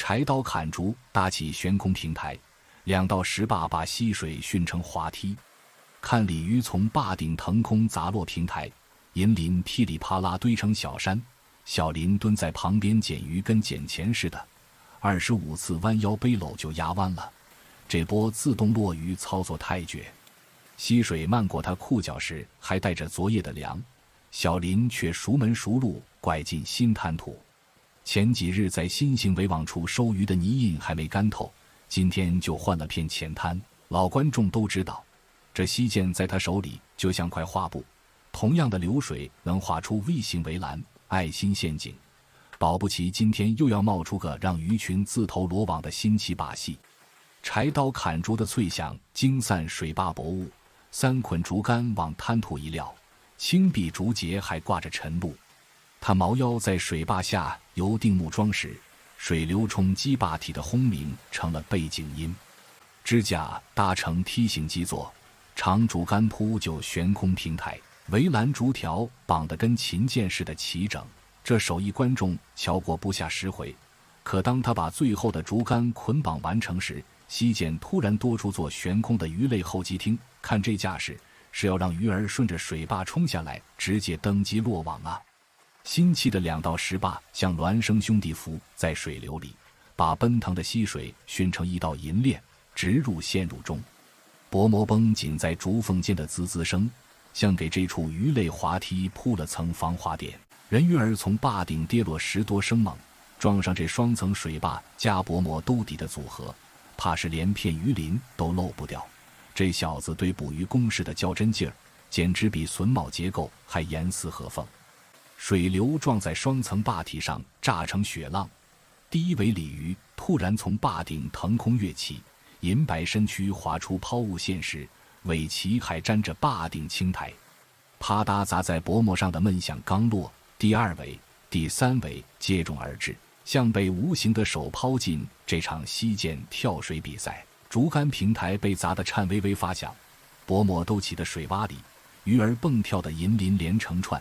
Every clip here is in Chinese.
柴刀砍竹，搭起悬空平台，两道石坝把溪水训成滑梯。看鲤鱼从坝顶腾空砸落平台，银鳞噼里啪啦堆成小山，小林蹲在旁边捡鱼，跟捡钱似的，25次弯腰背篓就压弯了。这波自动落鱼操作太绝，溪水漫过他裤脚时还带着昨夜的凉，小林却熟门熟路拐进新滩土。前几日在新兴围网处收鱼的泥印还没干透，今天就换了片浅滩。老观众都知道，这溪涧在他手里就像块画布，同样的流水能画出 V 型围栏、爱心陷阱，保不齐今天又要冒出个让鱼群自投罗网的新奇把戏。柴刀砍竹的脆响惊散水坝薄雾，3捆竹竿往滩土一撂，青壁竹节还挂着晨露。他猫腰在水坝下游定木桩时，水流冲击坝体的轰鸣成了背景音。支架搭成梯形基座，长竹竿铺就悬空平台，围栏竹条绑得跟琴键似的齐整。这手艺观众瞧过不下10回，可当他把最后的竹竿捆绑完成时，溪涧突然多出座悬空的鱼类候机厅。看这架势，是要让鱼儿顺着水坝冲下来，直接登基落网啊！新砌的2道石坝像孪生兄弟浮在水流里，把奔腾的溪水熏成一道银链，直入陷入中。薄膜绷紧在竹缝间的滋滋声，像给这处鱼类滑梯铺了层防滑垫。人鱼儿从坝顶跌落10多声猛，撞上这双层水坝加薄膜兜底的组合，怕是连片鱼鳞都漏不掉。这小子对捕鱼公式的较真劲儿，简直比榫卯结构还严丝合缝。水流撞在双层坝体上，炸成雪浪。第一尾鲤鱼突然从坝顶腾空跃起，银白身躯划出抛物线时，尾鳍还沾着坝顶青苔，啪嗒砸在薄膜上的闷响刚落，第2尾、第3尾接踵而至，像被无形的手抛进这场溪涧跳水比赛。竹竿平台被砸得颤巍巍发响，薄膜兜起的水洼里，鱼儿蹦跳的银鳞连成串，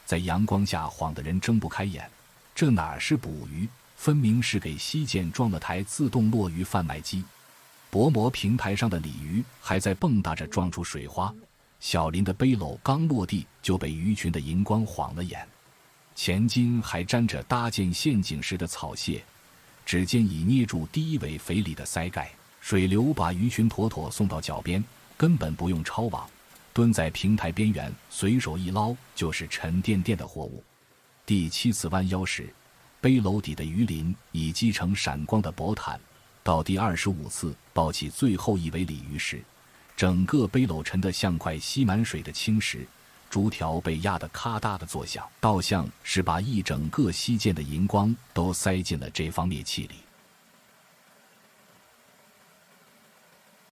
在阳光下晃得人睁不开眼。这哪是捕鱼，分明是给溪涧装了台自动落鱼贩卖机。薄膜平台上的鲤鱼还在蹦跶着撞出水花，小林的背篓刚落地就被鱼群的银光晃了眼，前襟还沾着搭建陷阱时的草屑，指尖已捏住第一尾肥鲤的腮盖。水流把鱼群妥妥送到脚边，根本不用抄网，蹲在平台边缘随手一捞就是沉甸甸的货物。第7次弯腰时，背篓底的鱼鳞已积成闪光的薄毯，到第25次抱起最后一尾鲤鱼时，整个背篓沉得像块吸满水的青石，竹条被压得咔嗒的作响，倒像是把一整个溪涧的银光都塞进了这方灭气里。